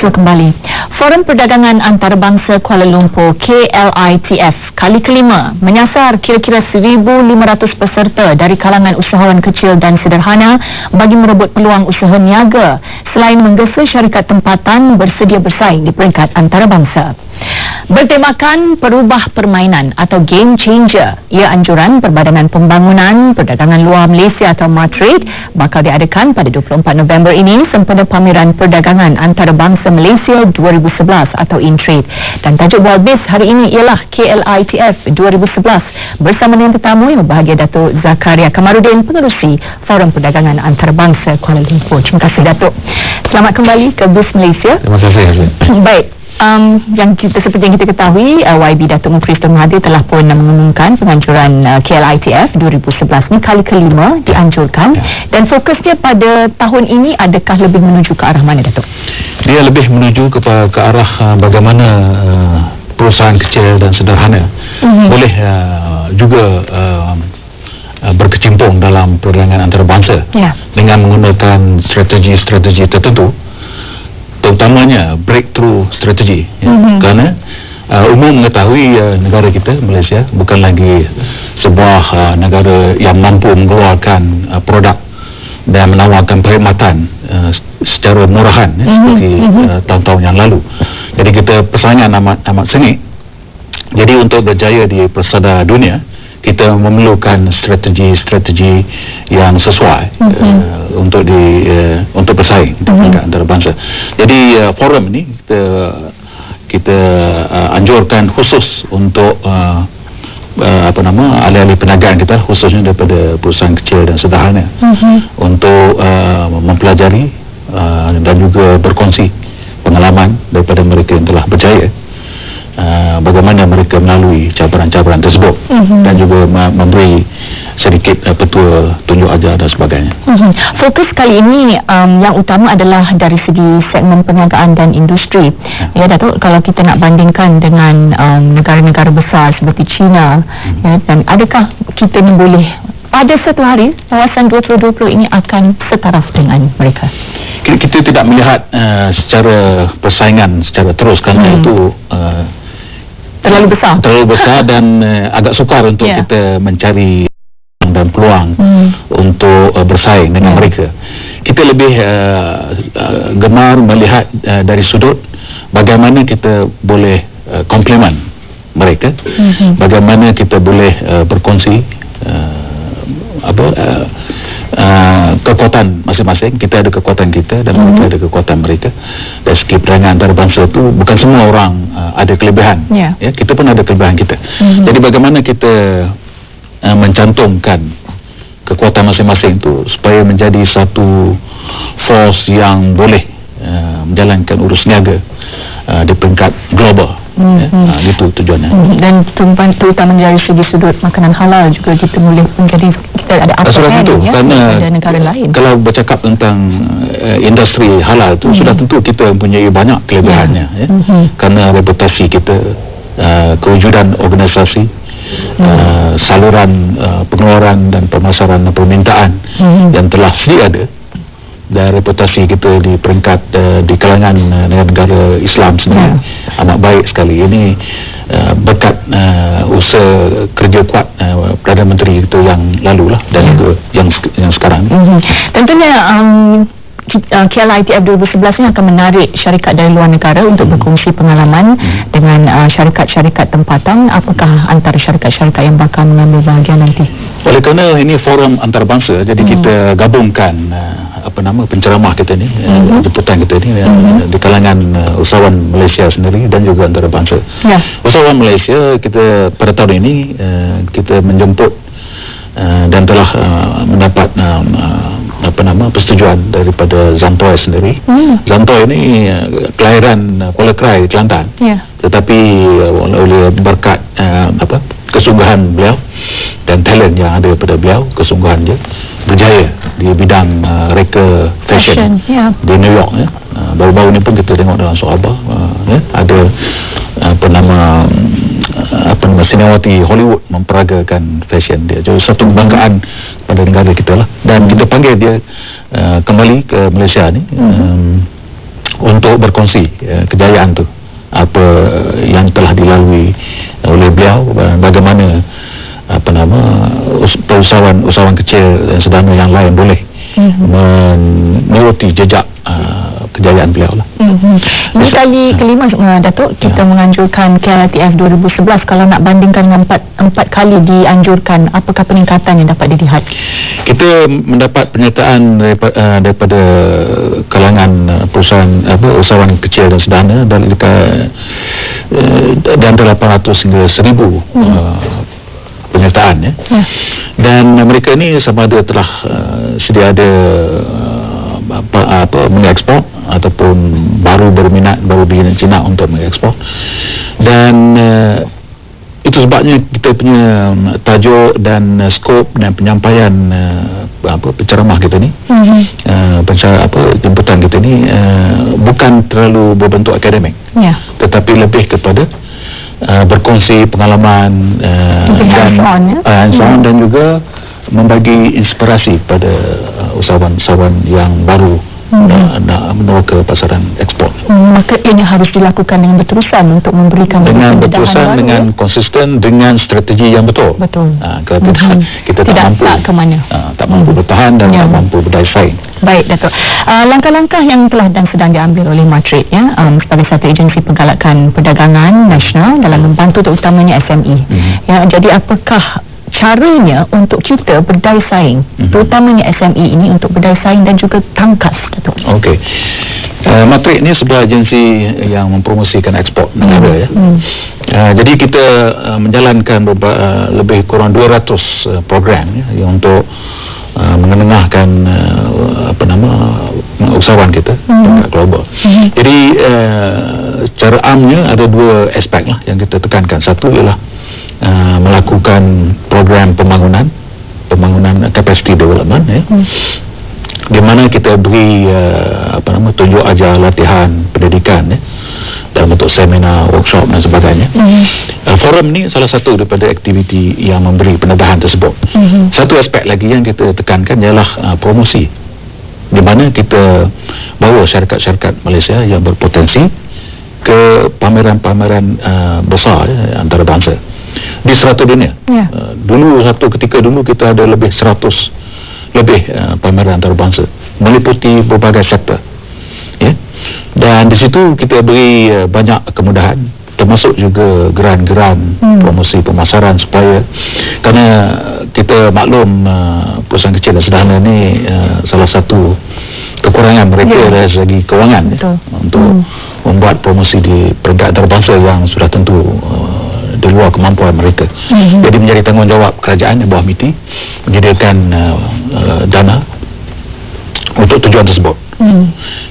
bersetua kembali. Forum Perdagangan Antarabangsa Kuala Lumpur KLITF kali kelima menyasar kira-kira 1,500 peserta dari kalangan usahawan kecil dan sederhana bagi merebut peluang usaha niaga selain menggesa syarikat tempatan bersedia bersaing di peringkat antarabangsa. Bertemakan perubah permainan atau game changer, ia anjuran Perbadanan Pembangunan Perdagangan Luar Malaysia atau MATRADE bakal diadakan pada 24 November ini sempena Pameran Perdagangan Antarabangsa Malaysia 2011 atau InTrade. Dan tajuk Warbis hari ini ialah KLITF 2011 bersama dengan tetamu yang berbahagia Datuk Zakaria Kamarudin, Pengerusi Forum Perdagangan Antarabangsa Kuala Lumpur. Terima kasih Datuk. Selamat kembali ke Bus Malaysia. Terima kasih. Baik. Seperti yang kita ketahui, YB Datuk Mufriftul Mahathir telah pun mengumumkan penganjuran KLITF 2011 ini kali kelima dianjurkan, dan fokusnya pada tahun ini adakah lebih menuju ke arah mana Datuk? Dia lebih menuju ke arah bagaimana perusahaan kecil dan sederhana boleh juga berkecimpung dalam perdagangan antarabangsa dengan menggunakan strategi-strategi tertentu, terutamanya breakthrough strategi, kerana umum mengetahui negara kita Malaysia bukan lagi sebuah negara yang mampu mengeluarkan produk dan menawarkan perkhidmatan secara murahan seperti tahun-tahun yang lalu. Jadi kita persaingan amat sengit. Jadi untuk berjaya di persada dunia, kita memerlukan strategi-strategi yang sesuai untuk bersaing dengan antarabangsa. Jadi forum ini kita anjurkan khusus untuk ahli-ahli perniagaan kita, khususnya daripada perusahaan kecil dan sederhana, untuk mempelajari dan juga berkongsi pengalaman daripada mereka yang telah berjaya, bagaimana mereka melalui cabaran-cabaran tersebut, dan juga memberi sedikit petua, tunjuk ajar dan sebagainya. Fokus kali ini yang utama adalah dari segi segmen perniagaan dan industri. Ya Datuk, kalau kita nak bandingkan dengan negara-negara besar seperti China, dan adakah kita ni boleh pada satu hari kawasan 2020 ini akan setaraf dengan mereka? Kita tidak melihat secara persaingan secara terus, kerana itu terlalu besar dan agak sukar untuk kita mencari dan peluang untuk bersaing dengan mereka. Kita lebih gemar melihat dari sudut bagaimana kita boleh komplement mereka, bagaimana kita boleh berkongsi kekuatan masing-masing. Kita ada kekuatan kita dan mereka ada kekuatan mereka. Dari segi perdagangan antarabangsa itu bukan semua orang ada kelebihan. Ya, kita pun ada kelebihan kita. Jadi bagaimana kita mencantumkan kekuatan masing-masing itu supaya menjadi satu force yang boleh menjalankan urus niaga di peringkat global. Itu tujuannya. Dan terutama dari segi sudut makanan halal juga kita boleh menjadi, kita ada apa kerana negara lain. Kalau bercakap tentang industri halal itu sudah tentu kita mempunyai banyak kelebihannya, kerana reputasi kita, kewujudan organisasi, saluran pengeluaran dan pemasaran dan permintaan yang telah sedia ada, dan reputasi kita di peringkat di kalangan negara Islam sendiri amat baik sekali. Ini berkat usaha kerja kuat Perdana Menteri itu yang lalu lah, dan juga yang sekarang. Tentunya KLITF 2011 ini akan menarik syarikat dari luar negara untuk berkongsi pengalaman dengan syarikat-syarikat tempatan. Apakah antara syarikat-syarikat yang bakal mengambil bahagian nanti? Oleh kerana ini forum antarabangsa, jadi kita gabungkan penceramah kita ni, jemputan kita ni di kalangan usahawan Malaysia sendiri dan juga antarabangsa. Usahawan Malaysia kita pada tahun ini kita menjemput dan telah mendapat persetujuan daripada Zantoi sendiri. Zantoi ini kelahiran Kuala Krai, Kelantan, tetapi oleh berkat kesungguhan beliau dan talent yang ada pada beliau, kesungguhan dia, berjaya di bidang reka fashion di New York. Baru-baru ni pun kita tengok dalam Sarawak ada seniority Hollywood memperagakan fashion dia. Jadi satu kebanggaan pada negara kita lah, dan kita panggil dia kembali ke Malaysia ni untuk berkongsi kejayaan tu, apa yang telah dilalui oleh beliau, bagaimana usahawan kecil dan sederhana yang lain boleh mengikuti jejak kejayaan beliau lah. Ini kali kelima Datuk kita menganjurkan KLTF 2011. Kalau nak bandingkan dengan empat kali dianjurkan, apakah peningkatan yang dapat dilihat? Kita mendapat pernyataan daripada kalangan perusahaan usahawan kecil dan sederhana dan antara 800 hingga 1000 pernyataan dan mereka ni sama ada telah sedia ada mengekspor ataupun baru berminat, baru berminat untuk mengekspor. Dan itu sebabnya kita punya tajuk dan skop dan penyampaian penceramah kita ni, jemputan kita ni bukan terlalu berbentuk akademik, tetapi lebih kepada berkongsi pengalaman hands-on dan juga membagi inspirasi pada usahawan-usahawan yang baru nak menua ke pasaran ekspor. Maka ini harus dilakukan dengan berterusan untuk memberikan berterusan dengan konsisten dengan strategi yang betul. Kalau kita tak mampu ke mana, tak mampu bertahan dan tak mampu berdaya saing. Baik Datuk, langkah-langkah yang telah dan sedang diambil oleh Matrik sebagai satu agensi penggalakan perdagangan nasional dalam membantu terutamanya SME. Jadi apakah caranya untuk kita berdaya saing, terutamanya SME ini untuk berdaya saing dan juga tangkas, Datuk? Okey. Matrik ni sebuah agensi yang mempromosikan ekspor negara jadi kita menjalankan lebih kurang 200 program untuk mengenengahkan usahawan kita global. Jadi secara amnya ada dua aspek lah yang kita tekankan. Satu ialah melakukan program pembangunan capacity development di mana kita beri tunjuk ajar, latihan, pendidikan dalam bentuk seminar, workshop dan sebagainya. Forum ni salah satu daripada aktiviti yang memberi pendedahan tersebut. Satu aspek lagi yang kita tekankan ialah promosi, di mana kita bawa syarikat-syarikat Malaysia yang berpotensi ke pameran-pameran besar antarabangsa di serata dunia. Ketika dulu kita ada lebih 100 pameran antarabangsa meliputi berbagai sektor. Dan di situ kita beri banyak kemudahan, termasuk juga geran-geran promosi pemasaran, supaya kerana kita maklum perusahaan kecil dan sederhana ni salah satu kekurangan mereka dari segi kewangan untuk membuat promosi di peringkat antarabangsa yang sudah tentu di luar kemampuan mereka. Jadi menjadi tanggungjawab kerajaan di bawah MITI menyediakan dana untuk tujuan tersebut.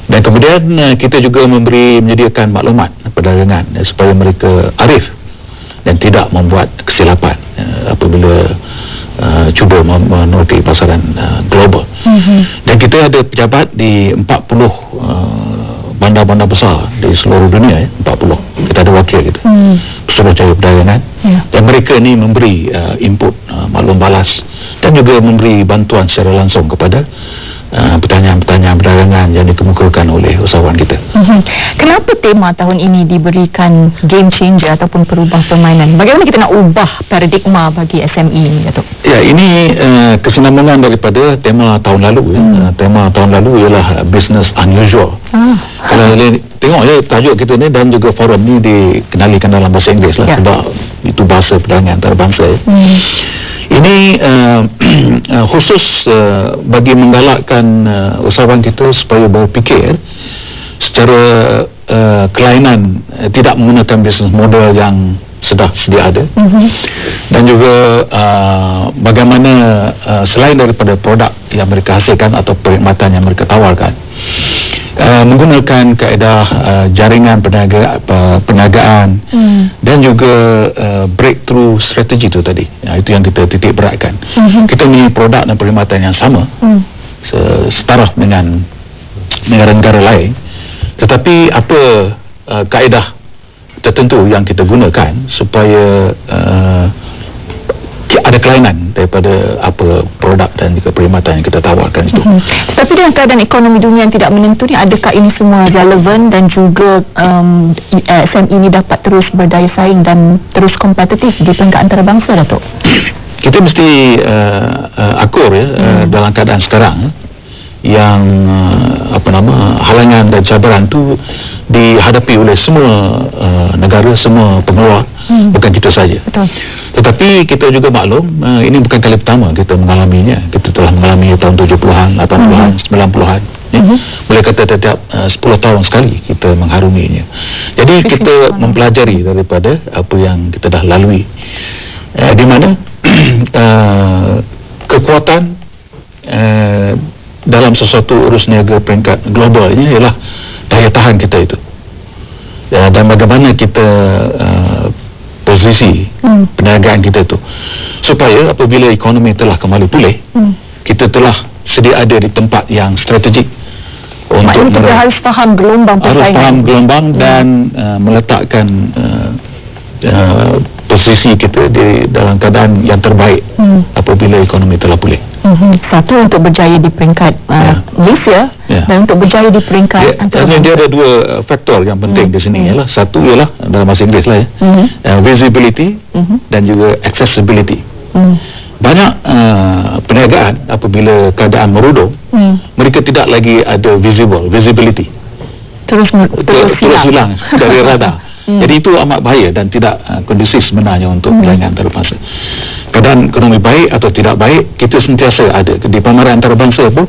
Dan kemudian kita juga menyediakan maklumat perdagangan supaya mereka arif dan tidak membuat kesilapan apabila cuba menuruti pasaran global. Dan kita ada pejabat di 40 bandar-bandar besar di seluruh dunia, 40. Kita ada wakil kita, Pesuruhjaya Perdagangan, dan mereka ni memberi input, maklum balas dan juga memberi bantuan secara langsung kepada pertanyaan-pertanyaan perdagangan yang dikemukakan oleh usahawan kita. Kenapa tema tahun ini diberikan game changer ataupun perubah permainan? Bagaimana kita nak ubah paradigma bagi SME ini, Datuk? Ya, ini kesinambungan daripada tema tahun lalu. Tema tahun lalu ialah business unusual. Kalau tengok tajuk kita ni dan juga forum ni dikenalikan dalam bahasa Inggeris lah, sebab itu bahasa perdagangan antarabangsa. Ini khusus bagi menggalakkan usahawan kita supaya berfikir secara kelainan, tidak menggunakan bisnes model yang sudah sedia ada, dan juga bagaimana selain daripada produk yang mereka hasilkan atau perkhidmatan yang mereka tawarkan, menggunakan kaedah jaringan perniagaan dan juga breakthrough strategi itu tadi. Itu yang kita titik beratkan. Kita mempunyai produk dan perkhidmatan yang sama, setara dengan negara-negara lain, tetapi apa kaedah tertentu yang kita gunakan supaya ada kelainan daripada apa produk dan juga perkhidmatan yang kita tawarkan itu. Tapi dengan keadaan ekonomi dunia yang tidak menentu ni, adakah ini semua relevan dan juga SME ini dapat terus berdaya saing dan terus kompetitif di peringkat antarabangsa, Datuk? Kita mesti akur dalam keadaan sekarang yang halangan dan cabaran tu dihadapi oleh semua negara, semua pengeluar, bukan kita saja. Betul. Tetapi kita juga maklum, ini bukan kali pertama kita mengalaminya. Kita telah mengalami tahun 70-an, 80-an, 90-an. Boleh kata setiap 10 tahun sekali kita mengharuminya. Jadi kita mempelajari daripada apa yang kita dah lalui. Di mana kekuatan dalam sesuatu urus niaga peringkat global ini ialah daya tahan kita itu. Dan bagaimana kita posisi perniagaan kita itu, supaya apabila ekonomi telah kembali pulih, kita telah sedia ada di tempat yang strategik untuk kita harus faham gelombang dan meletakkan posisi kita di dalam keadaan yang terbaik apabila ekonomi telah pulih. Satu, untuk berjaya di peringkat Malaysia, dan untuk berjaya di peringkat dia ada dua faktor yang penting di sini. Satu ialah dalam bahasa Inggeris lah visibility dan juga accessibility. Banyak perniagaan apabila keadaan merudum, mereka tidak lagi ada visibility, terus hilang dari radar. Jadi itu amat bahaya dan tidak kondusif sebenarnya untuk perdagangan antarabangsa. Keadaan ekonomi baik atau tidak baik, kita sentiasa ada di pameran antarabangsa pun,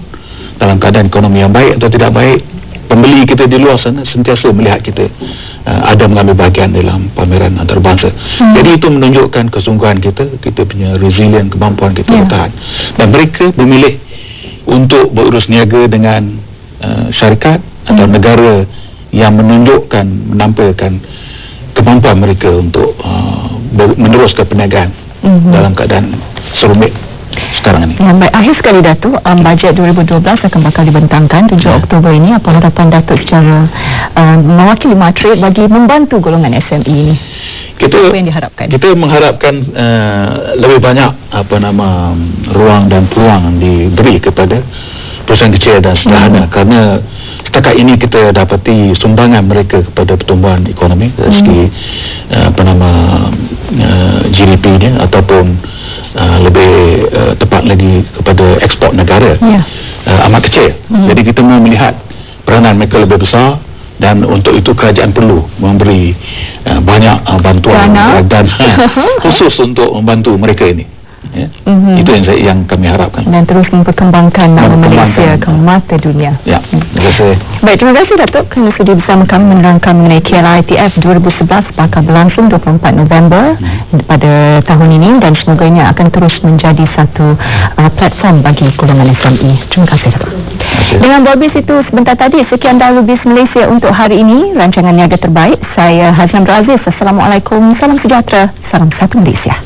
dalam keadaan ekonomi yang baik atau tidak baik, pembeli kita di luar sana sentiasa melihat kita ada mengambil bahagian dalam pameran antarabangsa. Jadi itu menunjukkan kesungguhan kita punya resilient, kemampuan kita bertahan. Dan mereka memilih untuk berurus niaga dengan syarikat atau negara yang menunjukkan, menampilkan kemampuan mereka untuk meneruskan perniagaan dalam keadaan serumit sekarang ini. Baik, akhir sekali, Datuk, bajet 2012 akan bakal dibentangkan 7 Oktober ini. Apa harapan Datuk secara mewakili Matrade bagi membantu golongan SME ini? Apa yang diharapkan? Kita mengharapkan lebih banyak ruang dan peluang diberi kepada perusahaan kecil dan sederhana, kerana setakat ini kita dapati sumbangan mereka kepada pertumbuhan ekonomi dari segi GDP-nya ataupun lebih tepat lagi kepada ekspor negara amat kecil. Jadi kita mahu melihat peranan mereka lebih besar, dan untuk itu kerajaan perlu memberi banyak bantuan dan khusus untuk membantu mereka ini. Itu yang kami harapkan, dan terus memperkembangkan nama Malaysia ke mata dunia. Terima kasih. Baik, terima kasih, Datuk, kerana sudi bersama kami menerangkan mengenai KLITF 2011 bakal berlangsung 24 November pada tahun ini, dan semoga ini akan terus menjadi satu platform bagi golongan SME. Terima kasih, Datuk. Dengan berbis itu sebentar tadi, sekian dahulu Bis Malaysia untuk hari ini, rancangan niaga terbaik. Saya Hazam Aziz. Assalamualaikum, salam sejahtera, salam satu Malaysia.